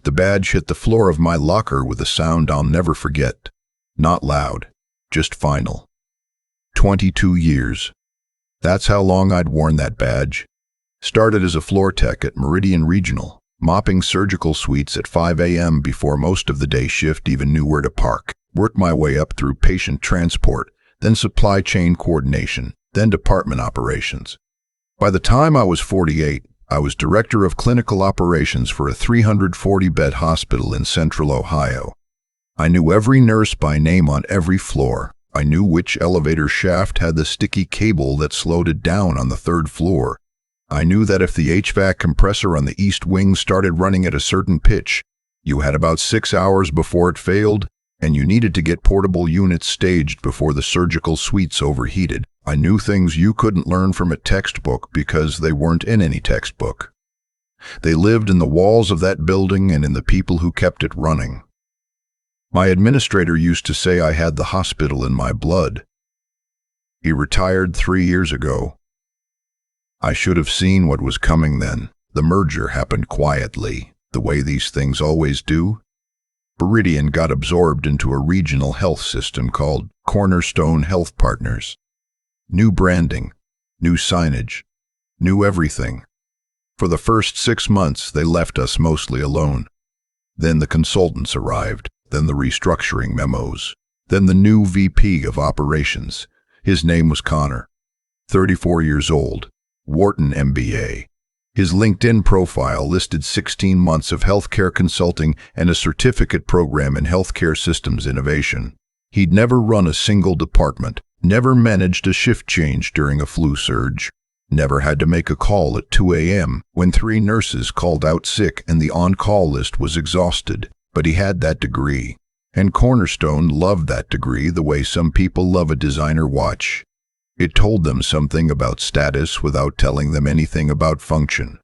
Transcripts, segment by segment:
The badge hit the floor of my locker with a sound I'll never forget. Not loud, just final. 22 years. That's how long I'd worn that badge. Started as a floor tech at Meridian Regional, mopping surgical suites at 5 a.m. before most of the day shift even knew where to park. Worked my way up through patient transport, then supply chain coordination, then department operations. By the time I was 48, I was director of clinical operations for a 340-bed hospital in central Ohio. I knew every nurse by name on every floor. I knew which elevator shaft had the sticky cable that slowed it down on the third floor. I knew that if the HVAC compressor on the east wing started running at a certain pitch, you had about 6 hours before it failed, and you needed to get portable units staged before the surgical suites overheated. I knew things you couldn't learn from a textbook because they weren't in any textbook. They lived in the walls of that building and in the people who kept it running. My administrator used to say I had the hospital in my blood. He retired 3 years ago. I should have seen what was coming then. The merger happened quietly, the way these things always do. Meridian got absorbed into a regional health system called Cornerstone Health Partners. New branding, new signage, new everything. For the first 6 months, they left us mostly alone. Then the consultants arrived, then the restructuring memos, then the new VP of operations. His name was Connor, 34 years old, Wharton MBA. His LinkedIn profile listed 16 months of healthcare consulting and a certificate program in healthcare systems innovation. He'd never run a single department, never managed a shift change during a flu surge, never had to make a call at 2 a.m. when 3 nurses called out sick and the on-call list was exhausted. But he had that degree, and Cornerstone loved that degree the way some people love a designer watch. It told them something about status without telling them anything about function.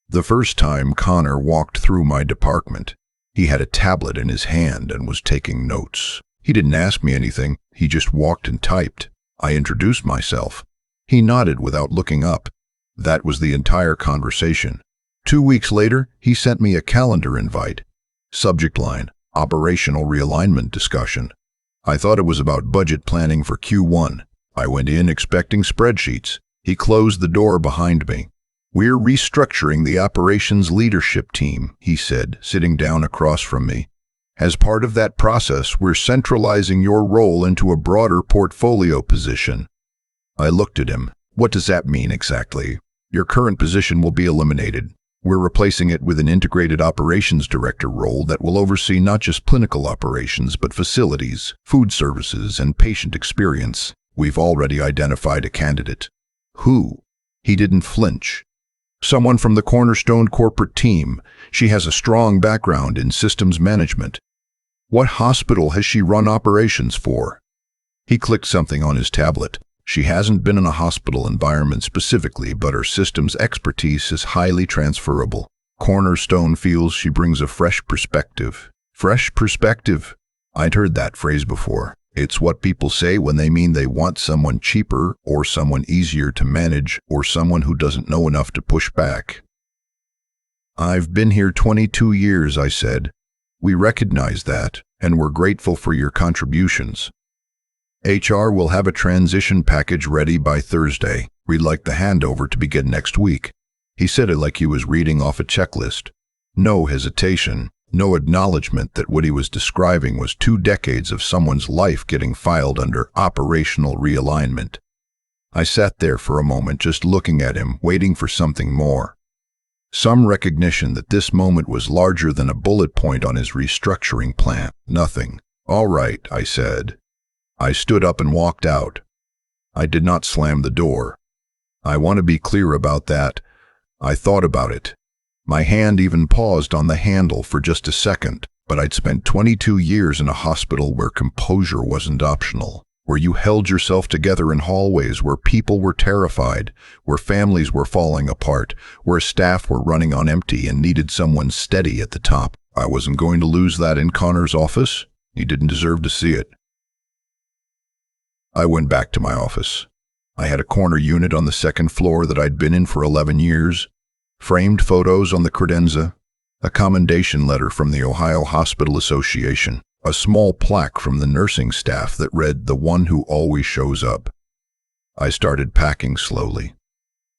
The first time Connor walked through my department, he had a tablet in his hand and was taking notes. He didn't ask me anything, he just walked and typed. I introduced myself. He nodded without looking up. That was the entire conversation. 2 weeks later, he sent me a calendar invite. Subject line, operational realignment discussion. I thought it was about budget planning for Q1. I went in expecting spreadsheets. He closed the door behind me. "We're restructuring the operations leadership team," he said, sitting down across from me. "As part of that process, we're centralizing your role into a broader portfolio position." I looked at him. "What does that mean exactly?" "Your current position will be eliminated. We're replacing it with an integrated operations director role that will oversee not just clinical operations, but facilities, food services, and patient experience. We've already identified a candidate." "Who?" He didn't flinch. "Someone from the Cornerstone corporate team. She has a strong background in systems management." "What hospital has she run operations for?" He clicked something on his tablet. "She hasn't been in a hospital environment specifically, but her systems expertise is highly transferable. Cornerstone feels she brings a fresh perspective." Fresh perspective? I'd heard that phrase before. It's what people say when they mean they want someone cheaper, or someone easier to manage, or someone who doesn't know enough to push back. "I've been here 22 years, I said. "We recognize that, and we're grateful for your contributions. HR will have a transition package ready by Thursday. We'd like the handover to begin next week." He said it like he was reading off a checklist. No hesitation. No acknowledgement that what he was describing was 2 decades of someone's life getting filed under operational realignment. I sat there for a moment just looking at him, waiting for something more. Some recognition that this moment was larger than a bullet point on his restructuring plan. Nothing. "All right," I said. I stood up and walked out. I did not slam the door. I want to be clear about that. I thought about it. My hand even paused on the handle for just a second, but I'd spent 22 years in a hospital where composure wasn't optional, where you held yourself together in hallways where people were terrified, where families were falling apart, where staff were running on empty and needed someone steady at the top. I wasn't going to lose that in Connor's office. He didn't deserve to see it. I went back to my office. I had a corner unit on the 2nd floor that I'd been in for 11 years. Framed photos on the credenza, A commendation letter from the Ohio Hospital Association, a small plaque from the nursing staff that read, "The one who always shows up." I started packing slowly.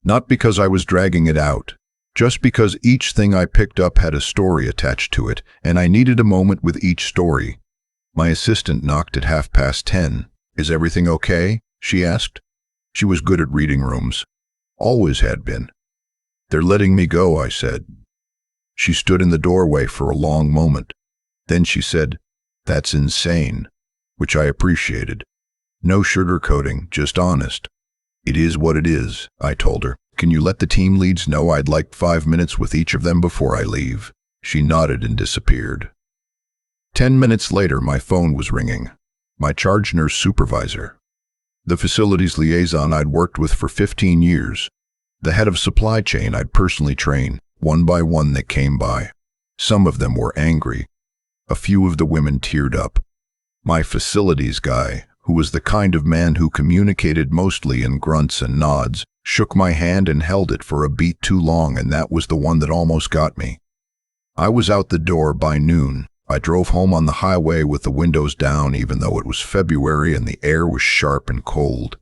Not because I was dragging it out, just because each thing I picked up had a story attached to it, and I needed a moment with each story. My assistant knocked at 10:30. "Is everything okay?" she asked. She was good at reading rooms. Always had been. "They're letting me go," I said. She stood in the doorway for a long moment. Then she said, "That's insane," which I appreciated. No sugarcoating, just honest. "It is what it is," I told her. "Can you let the team leads know I'd like 5 minutes with each of them before I leave?" She nodded and disappeared. 10 minutes later, my phone was ringing. My charge nurse supervisor. The facilities liaison I'd worked with for 15 years. The head of supply chain I'd personally trained. One by one they came by. Some of them were angry. A few of the women teared up. My facilities guy, who was the kind of man who communicated mostly in grunts and nods, shook my hand and held it for a beat too long, and that was the one that almost got me. I was out the door by noon. I drove home on the highway with the windows down, even though it was February and the air was sharp and cold.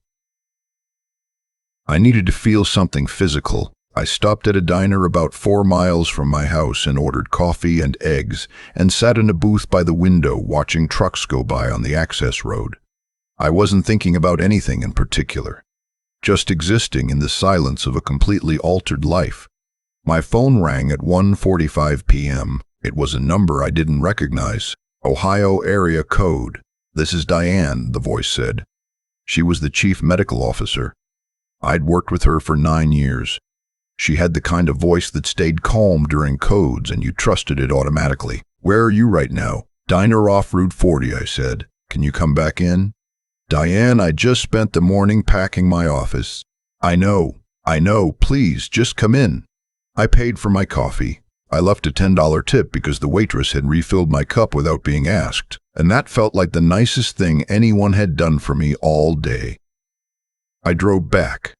I needed to feel something physical. I stopped at a diner about 4 miles from my house and ordered coffee and eggs and sat in a booth by the window watching trucks go by on the access road. I wasn't thinking about anything in particular, just existing in the silence of a completely altered life. My phone rang at 1:45 p.m. It was a number I didn't recognize. "Ohio area code. This is Diane," the voice said. She was the chief medical officer. I'd worked with her for 9 years. She had the kind of voice that stayed calm during codes and you trusted it automatically. "Where are you right now?" "Diner off Route 40, I said. "Can you come back in?" "Diane, I just spent the morning packing my office." I know, please, just come in." I paid for my coffee. I left a $10 tip because the waitress had refilled my cup without being asked, and that felt like the nicest thing anyone had done for me all day. I drove back.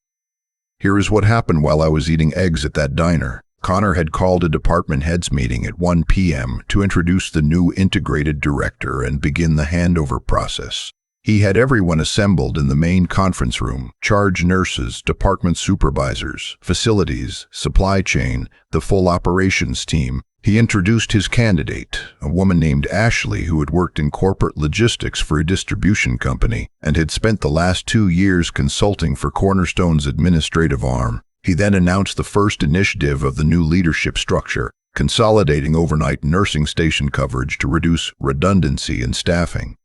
Here is what happened while I was eating eggs at that diner. Connor had called a department heads meeting at 1 p.m. to introduce the new integrated director and begin the handover process. He had everyone assembled in the main conference room: charge nurses, department supervisors, facilities, supply chain, the full operations team. He introduced his candidate, a woman named Ashley who had worked in corporate logistics for a distribution company and had spent the last 2 years consulting for Cornerstone's administrative arm. He then announced the first initiative of the new leadership structure, consolidating overnight nursing station coverage to reduce redundancy in staffing.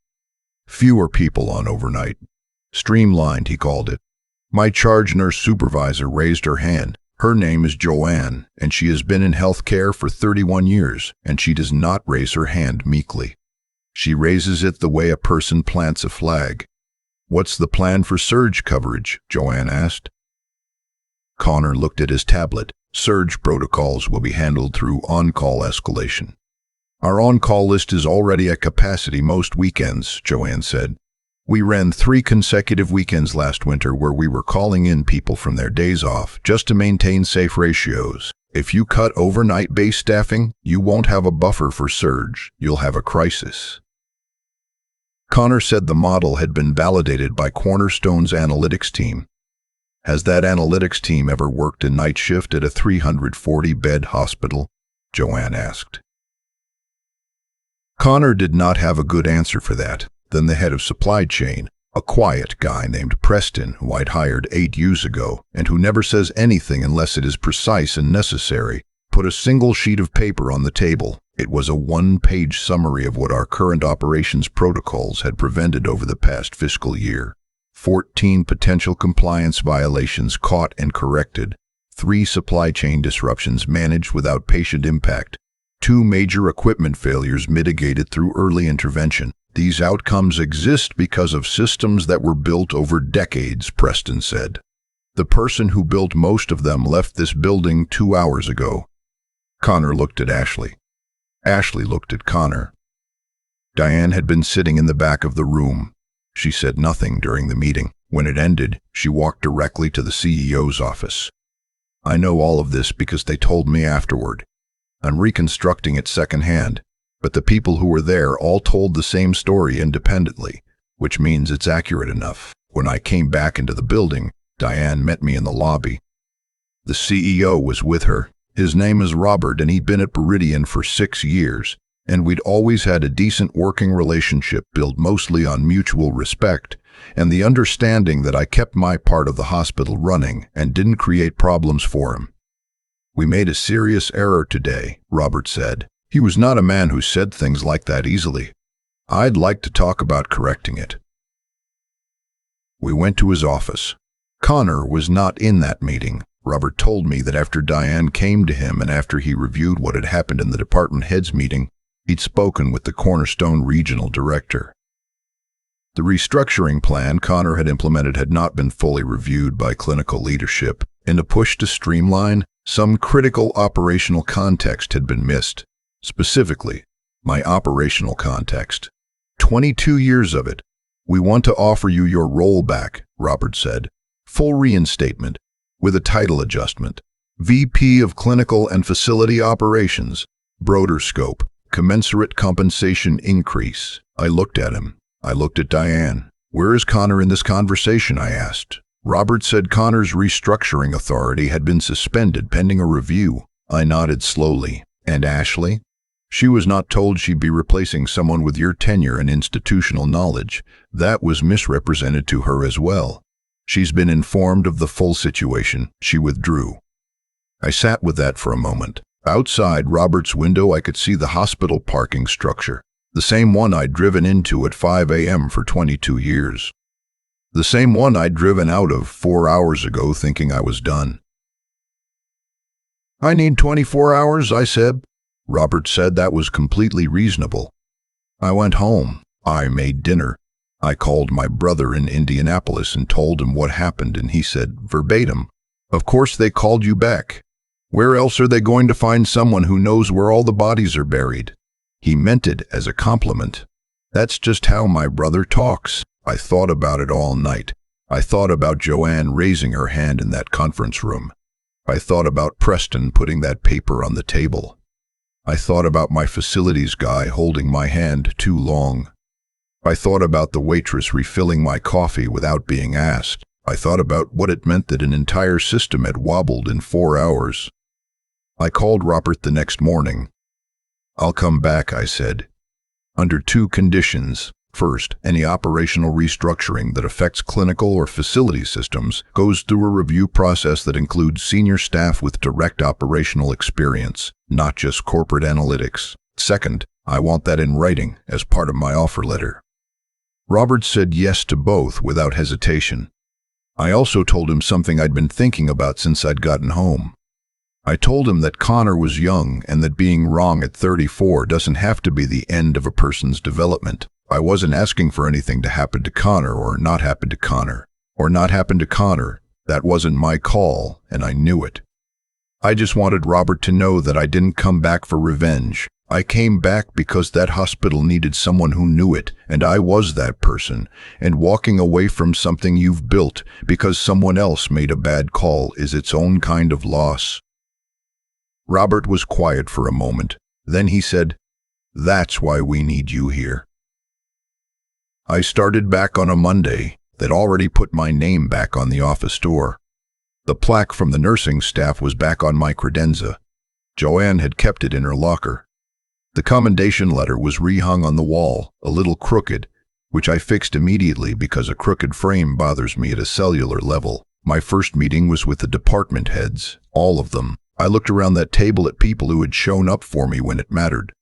Fewer people on overnight. Streamlined, he called it. My charge nurse supervisor raised her hand. Her name is Joanne, and she has been in healthcare for 31 years, and she does not raise her hand meekly. She raises it the way a person plants a flag. "What's the plan for surge coverage?" Joanne asked. Connor looked at his tablet. "Surge protocols will be handled through on-call escalation." "Our on-call list is already at capacity most weekends," Joanne said. "We ran 3 consecutive weekends last winter where we were calling in people from their days off just to maintain safe ratios. If you cut overnight-based staffing, you won't have a buffer for surge. You'll have a crisis." Connor said the model had been validated by Cornerstone's analytics team. "Has that analytics team ever worked a night shift at a 340-bed hospital?" Joanne asked. Connor did not have a good answer for that. Then the head of supply chain, a quiet guy named Preston, who I'd hired 8 years ago, and who never says anything unless it is precise and necessary, put a single sheet of paper on the table. It was a 1-page summary of what our current operations protocols had prevented over the past fiscal year. 14 potential compliance violations caught and corrected, 3 supply chain disruptions managed without patient impact, 2 major equipment failures mitigated through early intervention. These outcomes exist because of systems that were built over decades, Preston said. The person who built most of them left this building 2 hours ago. Connor looked at Ashley. Ashley looked at Connor. Diane had been sitting in the back of the room. She said nothing during the meeting. When it ended, she walked directly to the CEO's office. "I know all of this because they told me afterward. I'm reconstructing it secondhand, but the people who were there all told the same story independently, which means it's accurate enough. When I came back into the building, Diane met me in the lobby. The CEO was with her. His name is Robert, and he'd been at Meridian for 6 years, and we'd always had a decent working relationship built mostly on mutual respect and the understanding that I kept my part of the hospital running and didn't create problems for him. "We made a serious error today," Robert said. He was not a man who said things like that easily. "I'd like to talk about correcting it." We went to his office. Connor was not in that meeting. Robert told me that after Diane came to him and after he reviewed what had happened in the department heads meeting, he'd spoken with the Cornerstone regional director. The restructuring plan Connor had implemented had not been fully reviewed by clinical leadership. In a push to streamline, some critical operational context had been missed. Specifically, my operational context. 22 years of it. "We want to offer you your role back," Robert said. "Full reinstatement, with a title adjustment. VP of Clinical and Facility Operations, broader scope, commensurate compensation increase." I looked at him. I looked at Diane. "Where is Connor in this conversation?" I asked. Robert said Connor's restructuring authority had been suspended pending a review. I nodded slowly. "And Ashley?" "She was not told she'd be replacing someone with your tenure and institutional knowledge. That was misrepresented to her as well. She's been informed of the full situation. She withdrew." I sat with that for a moment. Outside Robert's window, I could see the hospital parking structure, the same one I'd driven into at 5 a.m. for 22 years. The same one I'd driven out of 4 hours ago thinking I was done. "I need 24 hours, I said. Robert said that was completely reasonable. I went home. I made dinner. I called my brother in Indianapolis and told him what happened, and he said, verbatim, "Of course they called you back. Where else are they going to find someone who knows where all the bodies are buried?" He meant it as a compliment. That's just how my brother talks. I thought about it all night. I thought about Joanne raising her hand in that conference room. I thought about Preston putting that paper on the table. I thought about my facilities guy holding my hand too long. I thought about the waitress refilling my coffee without being asked. I thought about what it meant that an entire system had wobbled in 4 hours. I called Robert the next morning. "I'll come back," I said, "under 2 conditions. First, any operational restructuring that affects clinical or facility systems goes through a review process that includes senior staff with direct operational experience, not just corporate analytics. Second, I want that in writing as part of my offer letter." Robert said yes to both without hesitation. I also told him something I'd been thinking about since I'd gotten home. I told him that Connor was young and that being wrong at 34 doesn't have to be the end of a person's development. I wasn't asking for anything to happen to Connor or not happen to Connor, or not happen to Connor. That wasn't my call, and I knew it. I just wanted Robert to know that I didn't come back for revenge. I came back because that hospital needed someone who knew it, and I was that person, and walking away from something you've built because someone else made a bad call is its own kind of loss. Robert was quiet for a moment. Then he said, "That's why we need you here." I started back on a Monday that already put my name back on the office door. The plaque from the nursing staff was back on my credenza. Joanne had kept it in her locker. The commendation letter was rehung on the wall, a little crooked, which I fixed immediately because a crooked frame bothers me at a cellular level. My first meeting was with the department heads, all of them. I looked around that table at people who had shown up for me when it mattered,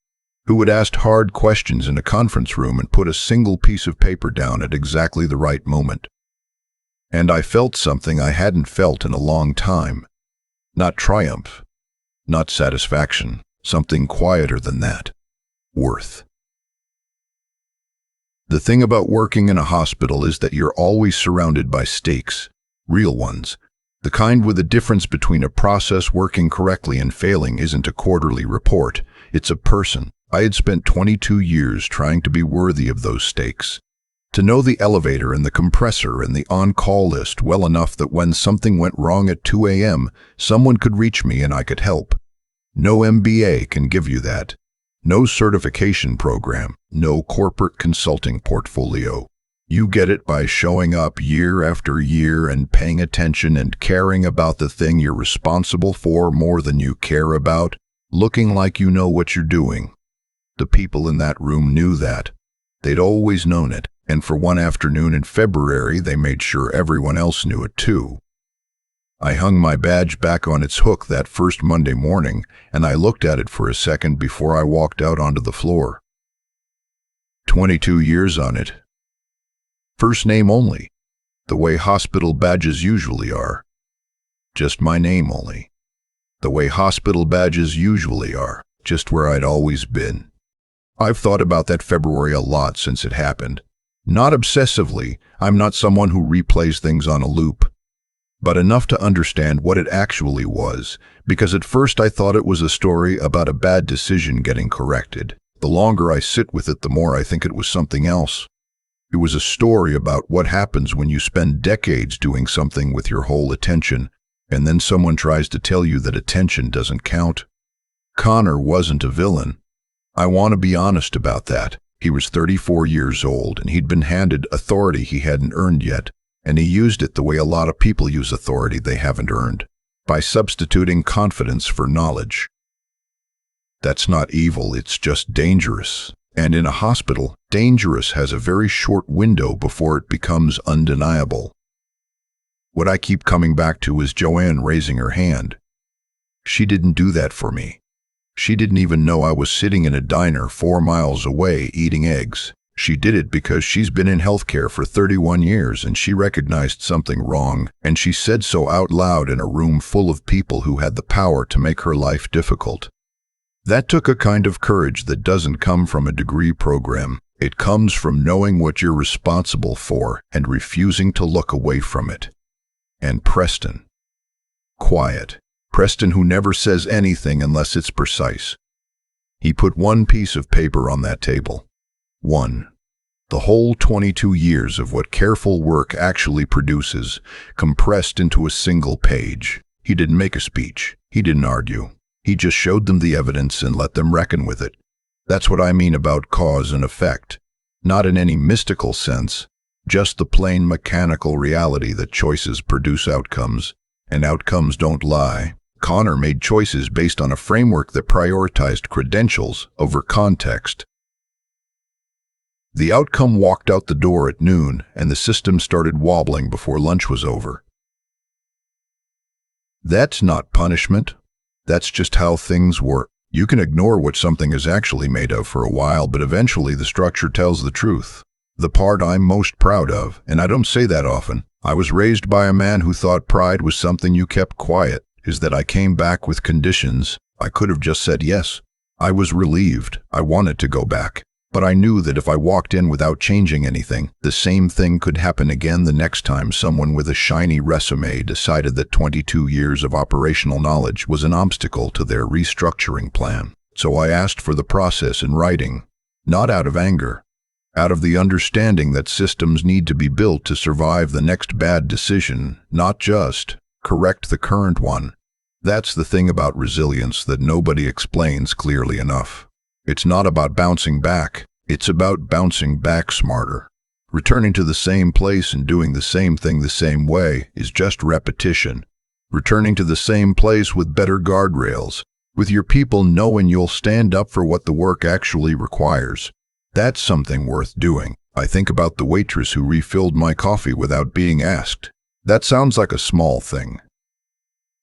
who had asked hard questions in a conference room and put a single piece of paper down at exactly the right moment. And I felt something I hadn't felt in a long time. Not triumph, not satisfaction, something quieter than that. Worth. The thing about working in a hospital is that you're always surrounded by stakes, real ones. The kind where the difference between a process working correctly and failing isn't a quarterly report, it's a person. I had spent 22 years trying to be worthy of those stakes. To know the elevator and the compressor and the on-call list well enough that when something went wrong at 2 a.m., someone could reach me and I could help. No MBA can give you that. No certification program, no corporate consulting portfolio. You get it by showing up year after year and paying attention and caring about the thing you're responsible for more than you care about, looking like you know what you're doing. The people in that room knew that. They'd always known it, and for one afternoon in February, they made sure everyone else knew it too. I hung my badge back on its hook that first Monday morning, and I looked at it for a second before I walked out onto the floor. 22 years on it. First name only, the way hospital badges usually are. Just my name only, the way hospital badges usually are, just where I'd always been. I've thought about that February a lot since it happened. Not obsessively, I'm not someone who replays things on a loop, but enough to understand what it actually was, because at first I thought it was a story about a bad decision getting corrected. The longer I sit with it, the more I think it was something else. It was a story about what happens when you spend decades doing something with your whole attention, and then someone tries to tell you that attention doesn't count. Connor wasn't a villain. I want to be honest about that. He was 34 years old, and he'd been handed authority he hadn't earned yet, and he used it the way a lot of people use authority they haven't earned, by substituting confidence for knowledge. That's not evil, it's just dangerous. And in a hospital, dangerous has a very short window before it becomes undeniable. What I keep coming back to is Joanne raising her hand. She didn't do that for me. She didn't even know I was sitting in a diner 4 miles away eating eggs. She did it because she's been in healthcare for 31 years and she recognized something wrong, and she said so out loud in a room full of people who had the power to make her life difficult. That took a kind of courage that doesn't come from a degree program. It comes from knowing what you're responsible for and refusing to look away from it. And Preston. Quiet. Preston, who never says anything unless it's precise. He put one piece of paper on that table. One. The whole 22 years of what careful work actually produces, compressed into a single page. He didn't make a speech. He didn't argue. He just showed them the evidence and let them reckon with it. That's what I mean about cause and effect. Not in any mystical sense, just the plain mechanical reality that choices produce outcomes, and outcomes don't lie. Connor made choices based on a framework that prioritized credentials over context. The outcome walked out the door at noon, and the system started wobbling before lunch was over. That's not punishment. That's just how things work. You can ignore what something is actually made of for a while, but eventually the structure tells the truth. The part I'm most proud of, and I don't say that often, I was raised by a man who thought pride was something you kept quiet, is that I came back with conditions. I could have just said yes. I was relieved. I wanted to go back. But I knew that if I walked in without changing anything, the same thing could happen again the next time someone with a shiny resume decided that 22 years of operational knowledge was an obstacle to their restructuring plan. So I asked for the process in writing, not out of anger, out of the understanding that systems need to be built to survive the next bad decision, not just correct the current one. That's the thing about resilience that nobody explains clearly enough. It's not about bouncing back, it's about bouncing back smarter. Returning to the same place and doing the same thing the same way is just repetition. Returning to the same place with better guardrails, with your people knowing you'll stand up for what the work actually requires. That's something worth doing. I think about the waitress who refilled my coffee without being asked. That sounds like a small thing.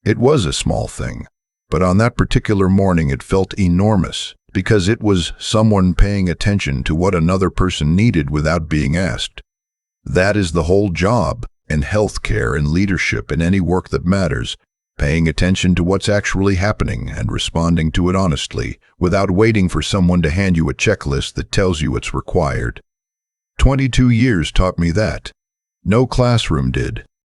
It was a small thing, but on that particular morning it felt enormous, because it was someone paying attention to what another person needed without being asked. That is the whole job, in healthcare and leadership and any work that matters, paying attention to what's actually happening and responding to it honestly, without waiting for someone to hand you a checklist that tells you it's required. 22 years taught me that. No classroom did.